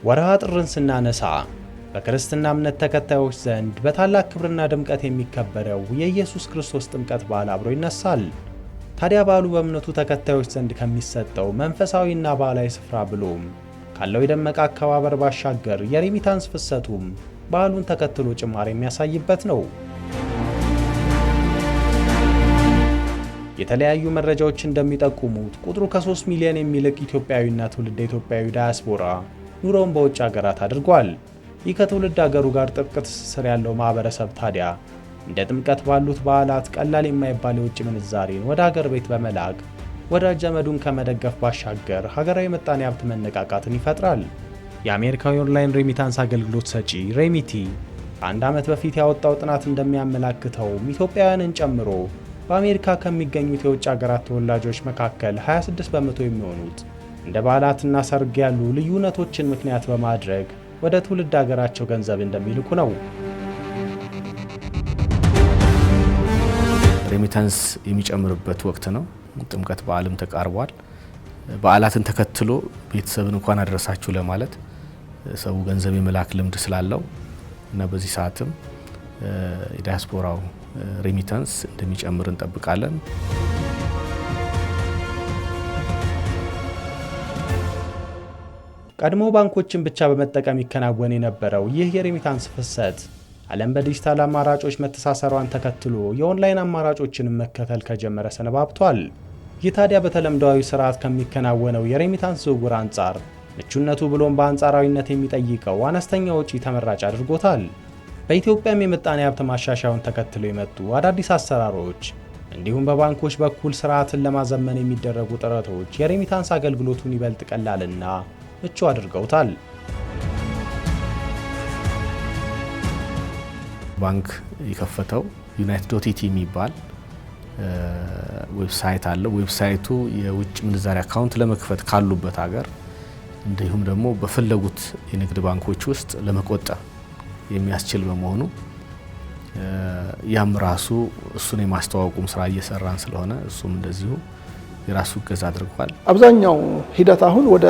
ወርሃ ጥርን ስናነሳ በክርስትና እምነት ተከታዮች ዘንድ በታላቅ ክብርና ድምቀት የሚከበረው የኢየሱስ ክርስቶስ ጥምቀት በዓል አብሮ ይነሳል። ታዲያ በዓሉ በእምነቱ ተከታዮች ዘንድ ከሚሰጠው መንፈሳዊና ባህላዊ ስፍራ ብሎም ካለው የደመቀ አከባበር ባሻገር የሬሚታንስ ፍሰቱም በዓሉን ተከትሎ ጭማሪ የሚያሳይበት ነው። የተለያዩ መረጃዎች እንደሚጠቁሙት ቁጥሩ ከ3 ሚሊዮን የሚልቅ ኢትዮጵያዊና ትውልደ ኢትዮጵያዊ ዳያስፖራ ኑሮውን በውጭ ሀገራት አድርጓል። ይህ ከትውልድ ሀገሩ ጋር ጥብቅ ትስስር ያለው ማህበረሰብ ታዲያ እንደ ጥምቀት ባሉት በዓላት ቀላል የማይባል የውጭ ምንዛሬን ወደ ሀገር ቤት በመላክ ወዳጅ ዘመዱን ከመደገፍ ባሻገር ሀገራዊ ምጣኔ ሀብት መነቃቃትን ይፈጥራል። የአሜሪካዊ ኦንላይን ሬሚታንስ አገልግሎት ሰጪ ሬሚቲ ከአንድ ዓመት በፊት ያወጣው ጥናት እንደሚያመላክተውም ኢትዮጵያውያንን ጨምሮ በአሜሪካ ከሚገኙት የውጭ ሀገራት ተወላጆች መካከል 26 በመቶ የሚሆኑት እንደ በዓላትና ሰርግ ያሉ ልዩነቶችን ምክንያት በማድረግ ወደ ትውልድ ሀገራቸው ገንዘብ እንደሚልኩ ነው። ሬሚታንስ የሚጨምርበት ወቅት ነው። ጥምቀት በዓልም ተቃርቧል። በዓላትን ተከትሎ ቤተሰብን እንኳን አደረሳችሁ ለማለት ሰው ገንዘብ የመላክ ልምድ ስላለው እና በዚህ ሰዓትም የዲያስፖራው ሬሚታንስ እንደሚጨምር እንጠብቃለን። ቀድሞ ባንኮችን ብቻ በመጠቀም ይከናወን የነበረው ይህ የሬሚታንስ ፍሰት ዓለም በዲጂታል አማራጮች መተሳሰሯን ተከትሎ የኦንላይን አማራጮችንም መከተል ከጀመረ ሰነባብቷል። ይህ ታዲያ በተለምዷዊ ስርዓት ከሚከናወነው የሬሚታንስ ዝውውር አንጻር ምቹነቱ ብሎም በአንጻራዊነት የሚጠይቀው አነስተኛ ወጪ ተመራጭ አድርጎታል። በኢትዮጵያም የምጣኔ ሀብት ማሻሻያውን ተከትሎ የመጡ አዳዲስ አሰራሮች እንዲሁም በባንኮች በኩል ስርዓትን ለማዘመን የሚደረጉ ጥረቶች የሬሚታንስ አገልግሎቱን ይበልጥ ቀላልና ምቹ አድርገውታል። ባንክ የከፈተው ዩናይትድ.ኢቲ የሚባል ዌብሳይት አለ። ዌብሳይቱ የውጭ ምንዛሪ አካውንት ለመክፈት ካሉበት ሀገር እንዲሁም ደግሞ በፈለጉት የንግድ ባንኮች ውስጥ ለመቆጠብ የሚያስችል በመሆኑ ያም ራሱ እሱን የማስተዋወቁም ስራ እየሰራን ስለሆነ እሱም እንደዚሁ የራሱ ገዛ አድርጓል። አብዛኛው ሂደት አሁን ወደ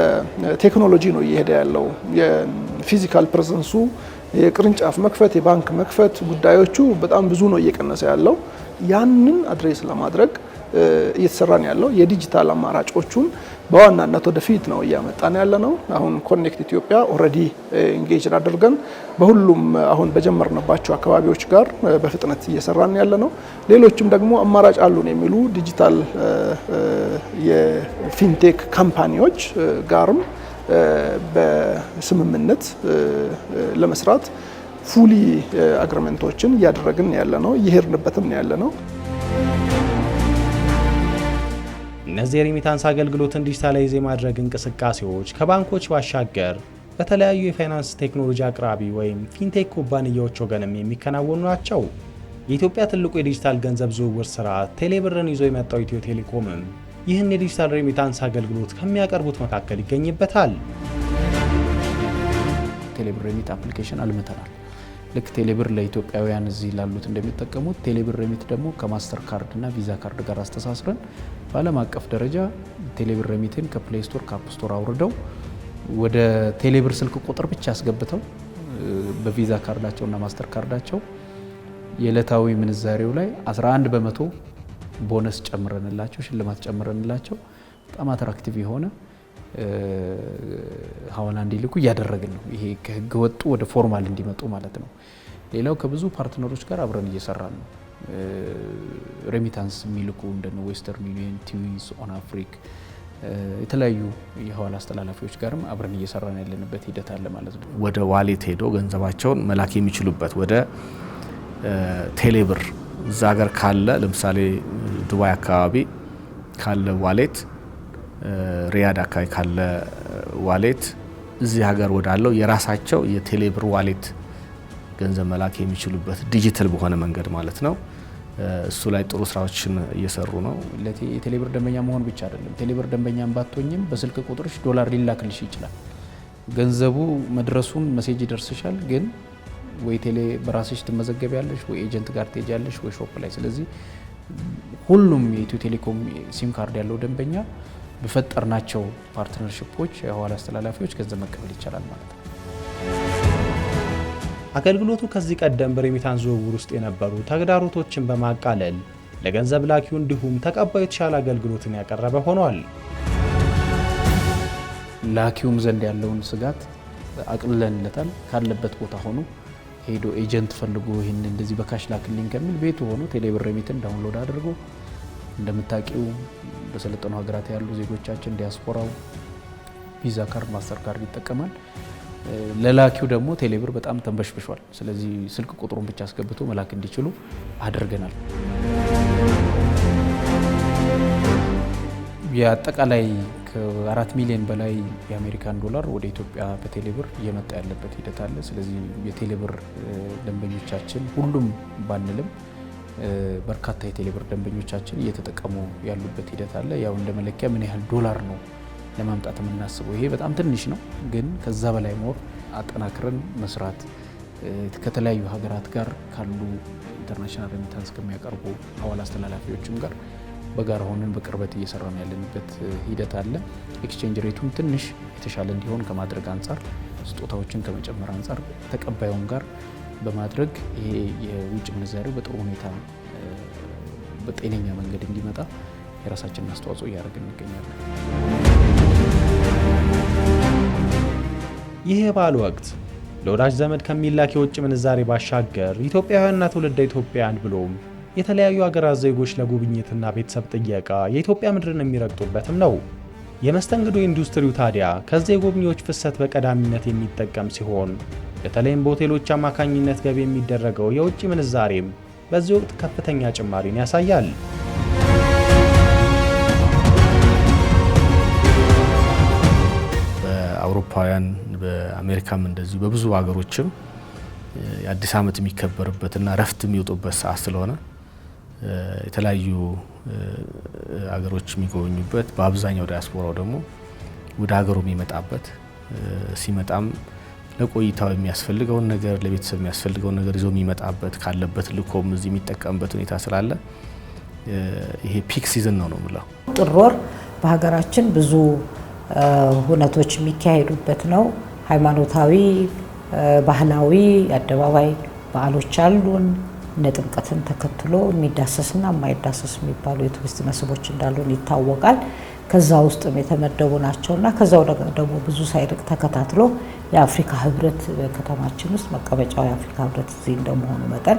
ቴክኖሎጂ ነው እየሄደ ያለው። የፊዚካል ፕሬዘንሱ የቅርንጫፍ መክፈት፣ የባንክ መክፈት ጉዳዮቹ በጣም ብዙ ነው እየቀነሰ ያለው። ያንን አድሬስ ለማድረግ እየተሰራን ያለው የዲጂታል አማራጮቹን በዋናነት ወደፊት ነው እያመጣን ያለ ነው። አሁን ኮኔክት ኢትዮጵያ ኦልሬዲ ኢንጌጅ አድርገን በሁሉም አሁን በጀመርንባቸው አካባቢዎች ጋር በፍጥነት እየሰራን ያለ ነው። ሌሎችም ደግሞ አማራጭ አሉን የሚሉ ዲጂታል የፊንቴክ ካምፓኒዎች ጋርም በስምምነት ለመስራት ፉሊ አግሪመንቶችን እያደረግን ያለ ነው፣ እየሄድንበትም ያለ ነው። እነዚህ የሬሚታንስ አገልግሎትን ዲጂታላይዝ የማድረግ እንቅስቃሴዎች ከባንኮች ባሻገር በተለያዩ የፋይናንስ ቴክኖሎጂ አቅራቢ ወይም ፊንቴክ ኩባንያዎች ወገንም የሚከናወኑ ናቸው። የኢትዮጵያ ትልቁ የዲጂታል ገንዘብ ዝውውር ስርዓት ቴሌብርን ይዞ የመጣው ኢትዮ ቴሌኮምም ይህን የዲጂታል ሬሚታንስ አገልግሎት ከሚያቀርቡት መካከል ይገኝበታል። ቴሌብር ሬሚት አፕሊኬሽን አልምተናል። ልክ ቴሌብር ለኢትዮጵያውያን እዚህ ላሉት እንደሚጠቀሙት ቴሌብር ሬሚት ደግሞ ከማስተር ካርድ እና ቪዛ ካርድ ጋር አስተሳስረን በዓለም አቀፍ ደረጃ ቴሌብር ሬሚትን ከፕሌይ ስቶር ከአፕ ስቶር አውርደው ወደ ቴሌብር ስልክ ቁጥር ብቻ አስገብተው በቪዛ ካርዳቸውና ማስተር ካርዳቸው የዕለታዊ ምንዛሬው ላይ 11 በመቶ ቦነስ ጨምረንላቸው ሽልማት ጨምረንላቸው በጣም አትራክቲቭ የሆነ ሐዋላ እንዲልኩ እያደረግን ነው። ይሄ ከህገ ወጡ ወደ ፎርማል እንዲመጡ ማለት ነው። ሌላው ከብዙ ፓርትነሮች ጋር አብረን እየሰራን ነው። ሬሚታንስ የሚልኩ እንደነ ዌስተርን ዩኒየን፣ ቲዊስ፣ ኦን አፍሪክ የተለያዩ የሐዋላ አስተላላፊዎች ጋርም አብረን እየሰራን ያለንበት ሂደት አለ ማለት ነው። ወደ ዋሌት ሄዶ ገንዘባቸውን መላክ የሚችሉበት ወደ ቴሌብር እዛ ሀገር ካለ ለምሳሌ ዱባይ አካባቢ ካለ ዋሌት፣ ሪያድ አካባቢ ካለ ዋሌት እዚህ ሀገር ወዳለው የራሳቸው የቴሌብር ዋሌት ገንዘብ መላክ የሚችሉበት ዲጂታል በሆነ መንገድ ማለት ነው። እሱ ላይ ጥሩ ስራዎችን እየሰሩ ነው። የቴሌብር ደንበኛ መሆን ብቻ አይደለም። ቴሌብር ደንበኛም ባትሆኝም በስልክ ቁጥርሽ ዶላር ሊላክልሽ ይችላል። ገንዘቡ መድረሱን ሜሴጅ ይደርስሻል። ግን ወይ ቴሌ በራስሽ ትመዘገቢያለሽ፣ ወይ ኤጀንት ጋር ትሄጃለሽ፣ ወይ ሾፕ ላይ። ስለዚህ ሁሉም የኢትዮ ቴሌኮም ሲም ካርድ ያለው ደንበኛ በፈጠርናቸው ፓርትነርሺፖች የሐዋላ አስተላላፊዎች ገንዘብ መቀበል ይቻላል ማለት ነው። አገልግሎቱ ከዚህ ቀደም በሬሚታንስ ዝውውር ውስጥ የነበሩ ተግዳሮቶችን በማቃለል ለገንዘብ ላኪው እንዲሁም ተቀባዩ የተሻለ አገልግሎትን ያቀረበ ሆኗል። ላኪውም ዘንድ ያለውን ስጋት አቅልለንለታል። ካለበት ቦታ ሆኖ ሄዶ ኤጀንት ፈልጎ ይህን እንደዚህ በካሽ ላክልኝ ከሚል ቤቱ ሆኖ ቴሌብር ሬሚትን ዳውንሎድ አድርጎ እንደምታውቂው በሰለጠኑ ሀገራት ያሉ ዜጎቻችን ዲያስፖራው ቪዛ ካርድ ማስተር ካርድ ይጠቀማል። ለላኪው ደግሞ ቴሌብር በጣም ተንበሽብሿል። ስለዚህ ስልክ ቁጥሩን ብቻ አስገብቶ መላክ እንዲችሉ አድርገናል። የአጠቃላይ ከ4 ሚሊዮን በላይ የአሜሪካን ዶላር ወደ ኢትዮጵያ በቴሌብር እየመጣ ያለበት ሂደት አለ። ስለዚህ የቴሌብር ደንበኞቻችን ሁሉም ባንልም በርካታ የቴሌብር ደንበኞቻችን እየተጠቀሙ ያሉበት ሂደት አለ። ያው እንደ መለኪያ ምን ያህል ዶላር ነው ለማምጣት የምናስበው፣ ይሄ በጣም ትንሽ ነው። ግን ከዛ በላይ ሞር አጠናክረን መስራት ከተለያዩ ሀገራት ጋር ካሉ ኢንተርናሽናል ሬሚታንስ ከሚያቀርቡ ሐዋላ አስተላላፊዎችም ጋር በጋራ ሆነን በቅርበት እየሰራን ያለንበት ሂደት አለ። ኤክስቼንጅ ሬቱም ትንሽ የተሻለ እንዲሆን ከማድረግ አንጻር፣ ስጦታዎችን ከመጨመር አንጻር ተቀባዩን ጋር በማድረግ ይሄ የውጭ ምንዛሬው በጥሩ ሁኔታ በጤነኛ መንገድ እንዲመጣ የራሳችንን አስተዋጽኦ እያደረግን እንገኛለን። ይህ የበዓል ወቅት ለወዳጅ ዘመድ ከሚላክ የውጭ ምንዛሬ ባሻገር ኢትዮጵያውያንና ትውልደ ኢትዮጵያውያን ብሎም የተለያዩ ሀገራት ዜጎች ለጉብኝትና ቤተሰብ ጥየቃ የኢትዮጵያ ምድርን የሚረግጡበትም ነው። የመስተንግዶ ኢንዱስትሪው ታዲያ ከዚህ የጎብኚዎች ፍሰት በቀዳሚነት የሚጠቀም ሲሆን በተለይም በሆቴሎች አማካኝነት ገቢ የሚደረገው የውጭ ምንዛሬም በዚህ ወቅት ከፍተኛ ጭማሪን ያሳያል። በአውሮፓውያን በአሜሪካም እንደዚሁ በብዙ ሀገሮችም የአዲስ ዓመት የሚከበርበትና ረፍት የሚወጡበት ሰዓት ስለሆነ የተለያዩ ሀገሮች የሚጎበኙበት በአብዛኛው ዲያስፖራው ደግሞ ወደ ሀገሩ የሚመጣበት ሲመጣም ለቆይታው የሚያስፈልገውን ነገር ለቤተሰብ የሚያስፈልገውን ነገር ይዞ የሚመጣበት ካለበት ልኮም እዚህ የሚጠቀምበት ሁኔታ ስላለ ይሄ ፒክ ሲዝን ነው የምለው። ጥር ወር በሀገራችን ብዙ ሁነቶች የሚካሄዱበት ነው። ሃይማኖታዊ፣ ባህላዊ አደባባይ በዓሎች አሉን። እነ ጥምቀትን ተከትሎ የሚዳሰስና የማይዳሰስ የሚባሉ የቱሪስት መስህቦች እንዳሉን ይታወቃል። ከዛ ውስጥም የተመደቡ ናቸውና ከዛው ደግሞ ብዙ ሳይርቅ ተከታትሎ የአፍሪካ ህብረት በከተማችን ውስጥ መቀመጫው የአፍሪካ ህብረት እዚህ እንደመሆኑ መጠን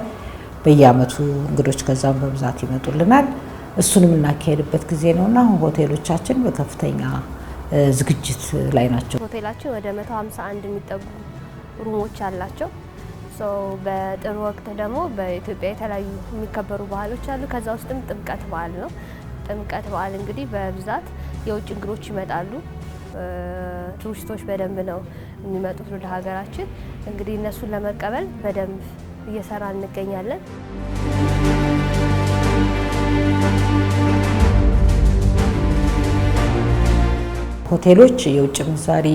በየአመቱ እንግዶች ከዛም በብዛት ይመጡልናል። እሱንም እናካሄድበት ጊዜ ነውና ሆቴሎቻችን በከፍተኛ ዝግጅት ላይ ናቸው። ሆቴላችን ወደ 151 የሚጠጉ ሩሞች አላቸው። በጥር ወቅት ደግሞ በኢትዮጵያ የተለያዩ የሚከበሩ ባህሎች አሉ። ከዛ ውስጥም ጥምቀት በዓል ነው። ጥምቀት በዓል እንግዲህ በብዛት የውጭ እንግዶች ይመጣሉ። ቱሪስቶች በደንብ ነው የሚመጡት ወደ ሀገራችን። እንግዲህ እነሱን ለመቀበል በደንብ እየሰራ እንገኛለን። ሆቴሎች የውጭ ምንዛሪ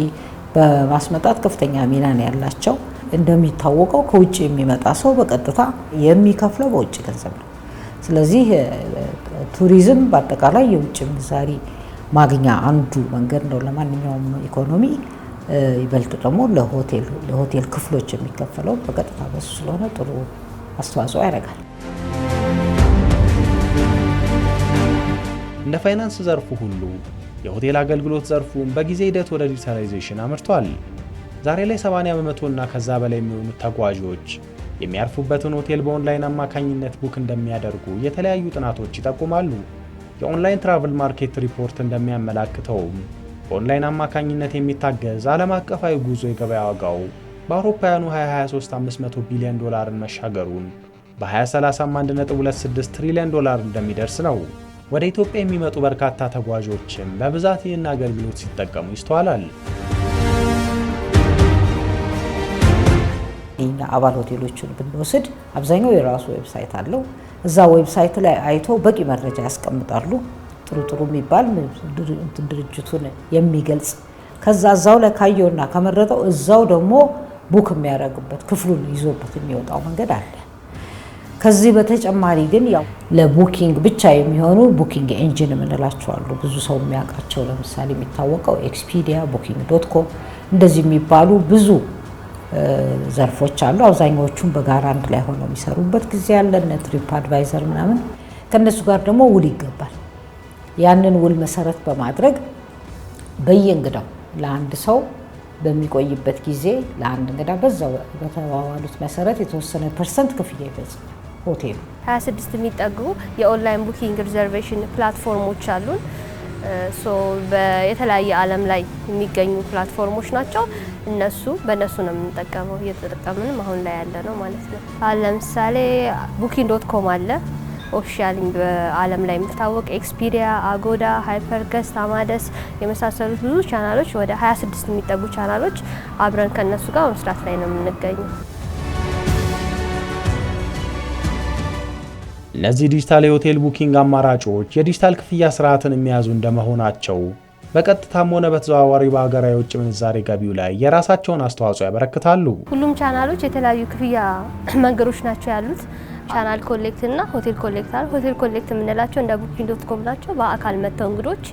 በማስመጣት ከፍተኛ ሚና ነው ያላቸው። እንደሚታወቀው ከውጭ የሚመጣ ሰው በቀጥታ የሚከፍለው በውጭ ገንዘብ ነው። ስለዚህ ቱሪዝም በአጠቃላይ የውጭ ምንዛሪ ማግኛ አንዱ መንገድ ነው ለማንኛውም ኢኮኖሚ። ይበልጥ ደግሞ ለሆቴል ክፍሎች የሚከፈለው በቀጥታ በሱ ስለሆነ ጥሩ አስተዋጽኦ ያደርጋል። እንደ ፋይናንስ ዘርፉ ሁሉ የሆቴል አገልግሎት ዘርፉም በጊዜ ሂደት ወደ ዲጂታላይዜሽን አምርቷል። ዛሬ ላይ 80 በመቶና ከዛ በላይ የሚሆኑ ተጓዦች የሚያርፉበትን ሆቴል በኦንላይን አማካኝነት ቡክ እንደሚያደርጉ የተለያዩ ጥናቶች ይጠቁማሉ። የኦንላይን ትራቭል ማርኬት ሪፖርት እንደሚያመላክተውም በኦንላይን አማካኝነት የሚታገዝ ዓለም አቀፋዊ ጉዞ የገበያ ዋጋው በአውሮፓውያኑ 2023 $500 ቢሊዮን መሻገሩን በ2030 $1.26 ትሪሊዮን እንደሚደርስ ነው። ወደ ኢትዮጵያ የሚመጡ በርካታ ተጓዦችም በብዛት ይህን አገልግሎት ሲጠቀሙ ይስተዋላል። እኛ አባል ሆቴሎችን ብንወስድ አብዛኛው የራሱ ዌብሳይት አለው። እዛ ዌብሳይት ላይ አይተው በቂ መረጃ ያስቀምጣሉ። ጥሩ የሚባል ድርጅቱን የሚገልጽ ከዛ እዛው ላይ ካየውና ከመረጠው እዛው ደግሞ ቡክ የሚያደርግበት ክፍሉን ይዞበት የሚወጣው መንገድ አለ። ከዚህ በተጨማሪ ግን ያው ለቡኪንግ ብቻ የሚሆኑ ቡኪንግ ኤንጂን የምንላቸው አሉ። ብዙ ሰው የሚያውቃቸው ለምሳሌ የሚታወቀው ኤክስፒዲያ፣ ቡኪንግ.com እንደዚህ የሚባሉ ብዙ ዘርፎች አሉ። አብዛኛዎቹም በጋራ አንድ ላይ ሆነው የሚሰሩበት ጊዜ አለ። እነ ትሪፕ አድቫይዘር ምናምን ከነሱ ጋር ደግሞ ውል ይገባል። ያንን ውል መሰረት በማድረግ በየእንግዳው ለአንድ ሰው በሚቆይበት ጊዜ ለአንድ እንግዳ በዛው በተባባሉት መሰረት የተወሰነ ፐርሰንት ክፍያ ይፈጽማል ሆቴሉ። 26 የሚጠጉ የኦንላይን ቡኪንግ ሪዘርቬሽን ፕላትፎርሞች አሉን። የተለያየ ዓለም ላይ የሚገኙ ፕላትፎርሞች ናቸው። በእነሱ ነው የምንጠቀመው፣ እየተጠቀምንም አሁን ላይ ያለ ነው ማለት ነው። ለምሳሌ booking.com አለ ኦፊሻሊ በዓለም ላይ የሚታወቅ፣ ኤክስፒዲያ፣ አጎዳ፣ ሃይፐርገስት፣ አማደስ የመሳሰሉት ብዙ ቻናሎች ወደ 26 የሚጠጉ ቻናሎች አብረን ከነሱ ጋር መስራት ላይ ነው የምንገኘው። እነዚህ ዲጂታል የሆቴል ቡኪንግ አማራጮች የዲጂታል ክፍያ ስርዓትን የሚያዙ እንደመሆናቸው በቀጥታም ሆነ በተዘዋዋሪ በሀገራዊ የውጭ ምንዛሬ ገቢው ላይ የራሳቸውን አስተዋጽኦ ያበረክታሉ። ሁሉም ቻናሎች የተለያዩ ክፍያ መንገዶች ናቸው ያሉት። ቻናል ኮሌክት እና ሆቴል ኮሌክት አለ። ሆቴል ኮሌክት የምንላቸው እንደ booking.com ናቸው። በአካል መጥተው እንግዶች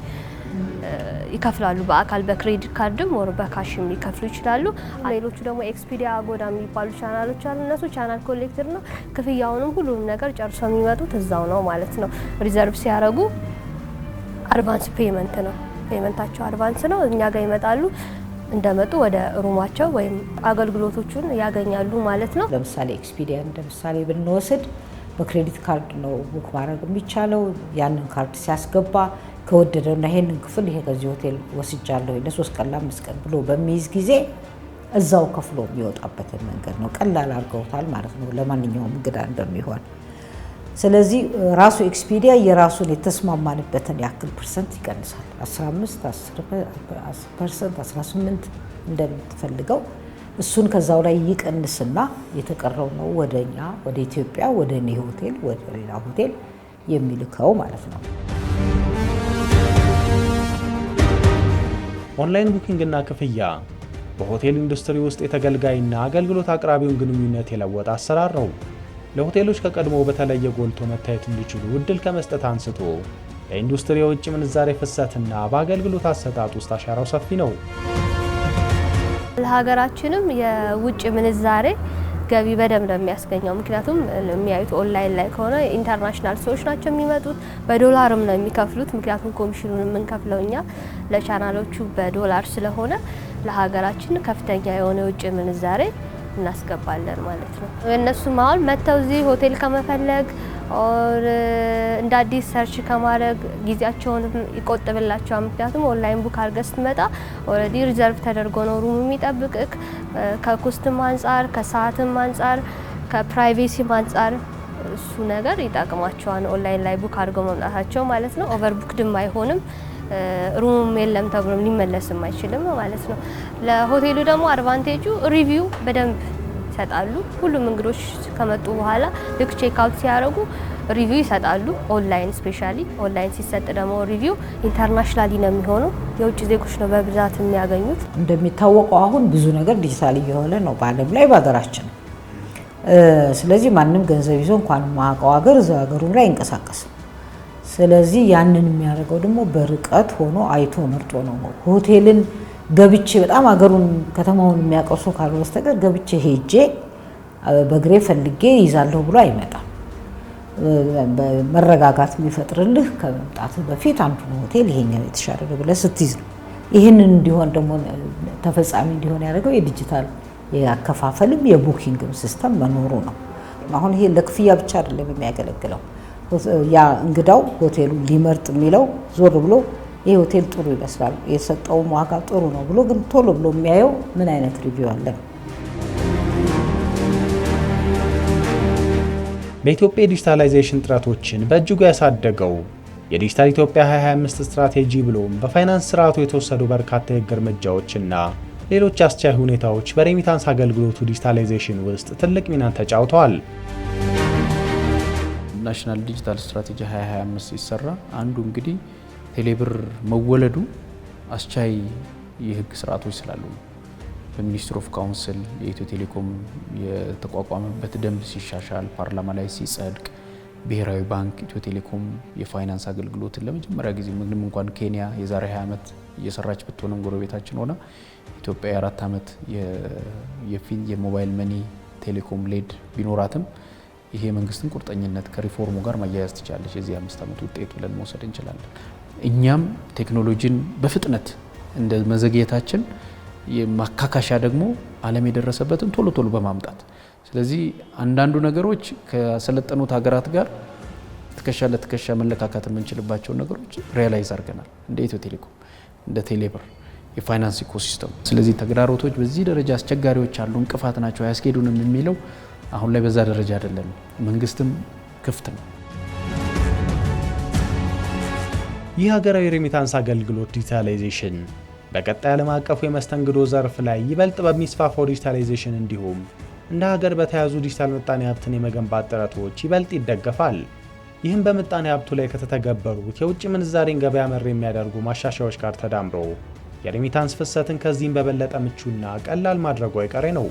ይከፍላሉ። በአካል በክሬዲት ካርድም ወር በካሽም ሊከፍሉ ይችላሉ። ሌሎቹ ደግሞ ኤክስፒዲያ፣ አጎዳ የሚባሉ ቻናሎች አሉ። እነሱ ቻናል ኮሌክተር ነው። ክፍያውንም ሁሉንም ነገር ጨርሰው የሚመጡት እዛው ነው ማለት ነው። ሪዘርቭ ሲያደርጉ አድቫንስ ፔመንት ነው፣ ፔመንታቸው አድቫንስ ነው። እኛ ጋር ይመጣሉ፣ እንደመጡ ወደ ሩማቸው ወይም አገልግሎቶቹን ያገኛሉ ማለት ነው። ለምሳሌ ኤክስፒዲያ እንደ ምሳሌ ብንወስድ በክሬዲት ካርድ ነው ቡክ ማድረግ የሚቻለው። ያንን ካርድ ሲያስገባ ከወደደውና ይሄንን ክፍል ይሄ ከዚህ ሆቴል ወስጃለሁ ለ3 ቀን ለ5 ቀን ብሎ በሚይዝ ጊዜ እዛው ከፍሎ የሚወጣበትን መንገድ ነው ቀላል አድርገውታል ማለት ነው፣ ለማንኛውም እንግዳ እንደሚሆን። ስለዚህ ራሱ ኤክስፒዲያ የራሱን የተስማማንበትን ያክል ፐርሰንት ይቀንሳል። 15፣ 10%፣ 18 እንደምትፈልገው እሱን ከዛው ላይ ይቀንስና የተቀረው ነው ወደኛ ወደ ኢትዮጵያ ወደ እኔ ሆቴል ወደ ሌላ ሆቴል የሚልከው ማለት ነው። ኦንላይን ቡኪንግ እና ክፍያ በሆቴል ኢንዱስትሪ ውስጥ የተገልጋይና አገልግሎት አቅራቢውን ግንኙነት የለወጠ አሰራር ነው። ለሆቴሎች ከቀድሞ በተለየ ጎልቶ መታየት እንዲችሉ እድል ከመስጠት አንስቶ ለኢንዱስትሪ የውጭ ምንዛሬ ፍሰትና በአገልግሎት አሰጣጥ ውስጥ አሻራው ሰፊ ነው። ለሀገራችንም የውጭ ምንዛሬ ገቢ በደንብ ነው የሚያስገኘው። ምክንያቱም የሚያዩት ኦንላይን ላይ ከሆነ ኢንተርናሽናል ሰዎች ናቸው የሚመጡት፣ በዶላርም ነው የሚከፍሉት። ምክንያቱም ኮሚሽኑን የምንከፍለው እኛ ለቻናሎቹ በዶላር ስለሆነ ለሀገራችን ከፍተኛ የሆነ የውጭ ምንዛሬ እናስገባለን ማለት ነው። እነሱም አሁን መጥተው እዚህ ሆቴል ከመፈለግ እንደ አዲስ ሰርች ከማድረግ ጊዜያቸውን ይቆጥብላቸዋል። ምክንያቱም ኦንላይን ቡክ አድርገህ ስትመጣ ኦልሬዲ ሪዘርቭ ተደርጎ ነው ሩም የሚጠብቅህ። ከኮስትም አንጻር፣ ከሰዓትም አንጻር፣ ከፕራይቬሲም አንጻር እሱ ነገር ይጠቅማቸዋል። ኦንላይን ላይ ቡክ አድርገው መምጣታቸው ማለት ነው። ኦቨር ቡክድም አይሆንም፣ ሩም የለም ተብሎ ሊመለስም አይችልም ማለት ነው። ለሆቴሉ ደግሞ አድቫንቴጁ ሪቪው በደንብ ይሰጣሉ። ሁሉም እንግዶች ከመጡ በኋላ ልክ ቼክ አውት ሲያደርጉ ሪቪው ይሰጣሉ። ኦንላይን ስፔሻሊ ኦንላይን ሲሰጥ ደግሞ ሪቪው ኢንተርናሽናሊ ነው የሚሆነው። የውጭ ዜጎች ነው በብዛት የሚያገኙት። እንደሚታወቀው አሁን ብዙ ነገር ዲጂታል እየሆነ ነው በዓለም ላይ በሀገራችን። ስለዚህ ማንም ገንዘብ ይዞ እንኳን ማያውቀው ሀገር እዛ ሀገሩ ላይ አይንቀሳቀስም። ስለዚህ ያንን የሚያደርገው ደግሞ በርቀት ሆኖ አይቶ መርጦ ነው። ሆቴልን ገብቼ በጣም ሀገሩን ከተማውን የሚያውቀው ሰው ካልሆነ በስተቀር ገብቼ ሄጄ በእግሬ ፈልጌ ይዛለሁ ብሎ አይመጣም። መረጋጋት የሚፈጥርልህ ከመምጣት በፊት አንዱን ሆቴል ይሄኛው የተሻለ ነው ብለህ ስትይዝ ነው። ይህንን እንዲሆን ደግሞ ተፈጻሚ እንዲሆን ያደረገው የዲጂታል የአከፋፈልም የቡኪንግም ሲስተም መኖሩ ነው። አሁን ይሄ ለክፍያ ብቻ አይደለም የሚያገለግለው። ያ እንግዳው ሆቴሉ ሊመርጥ የሚለው ዞር ብሎ ይሄ ሆቴል ጥሩ ይመስላል፣ የሰጠውም ዋጋ ጥሩ ነው ብሎ ግን ቶሎ ብሎ የሚያየው ምን አይነት ሪቪው አለ። በኢትዮጵያ የዲጂታላይዜሽን ጥረቶችን በእጅጉ ያሳደገው የዲጂታል ኢትዮጵያ 2025 ስትራቴጂ ብሎም በፋይናንስ ስርዓቱ የተወሰዱ በርካታ የህግ እርምጃዎችና ሌሎች አስቻይ ሁኔታዎች በሬሚታንስ አገልግሎቱ ዲጂታላይዜሽን ውስጥ ትልቅ ሚናን ተጫውተዋል። ናሽናል ዲጂታል ስትራቴጂ 2025 ሲሰራ አንዱ እንግዲህ ቴሌብር መወለዱ አስቻይ የህግ ስርዓቶች ስላሉ ነው። በሚኒስትር ኦፍ ካውንስል የኢትዮ ቴሌኮም የተቋቋመበት ደንብ ሲሻሻል፣ ፓርላማ ላይ ሲጸድቅ፣ ብሔራዊ ባንክ ኢትዮ ቴሌኮም የፋይናንስ አገልግሎትን ለመጀመሪያ ጊዜ ምንም እንኳን ኬንያ የዛሬ 20 ዓመት እየሰራች ብትሆንም ጎረቤታችን ሆና ኢትዮጵያ የ4 ዓመት የሞባይል መኒ ቴሌኮም ሌድ ቢኖራትም ይሄ መንግስትን ቁርጠኝነት ከሪፎርሙ ጋር ማያያዝ ትችላለች። የዚህ 5 ዓመት ውጤት ብለን መውሰድ እንችላለን። እኛም ቴክኖሎጂን በፍጥነት እንደ መዘግየታችን የማካካሻ ደግሞ ዓለም የደረሰበትን ቶሎ ቶሎ በማምጣት ስለዚህ አንዳንዱ ነገሮች ከሰለጠኑት ሀገራት ጋር ትከሻ ለትከሻ መለካካት የምንችልባቸው ነገሮች ሪያላይዝ አድርገናል። እንደ ኢትዮ ቴሌኮም፣ እንደ ቴሌብር የፋይናንስ ኢኮሲስተም። ስለዚህ ተግዳሮቶች በዚህ ደረጃ አስቸጋሪዎች አሉ፣ እንቅፋት ናቸው፣ አያስኬዱንም የሚለው አሁን ላይ በዛ ደረጃ አይደለም። መንግስትም ክፍት ነው። ይህ ሀገራዊ ሬሚታንስ አገልግሎት ዲጂታላይዜሽን በቀጣይ ዓለም አቀፉ የመስተንግዶ ዘርፍ ላይ ይበልጥ በሚስፋፋው ዲጂታላይዜሽን እንዲሁም እንደ ሀገር በተያዙ ዲጂታል ምጣኔ ሀብትን የመገንባት ጥረቶች ይበልጥ ይደገፋል። ይህም በምጣኔ ሀብቱ ላይ ከተተገበሩት የውጭ ምንዛሬን ገበያ መር የሚያደርጉ ማሻሻያዎች ጋር ተዳምሮ የሬሚታንስ ፍሰትን ከዚህም በበለጠ ምቹና ቀላል ማድረጉ አይቀሬ ነው።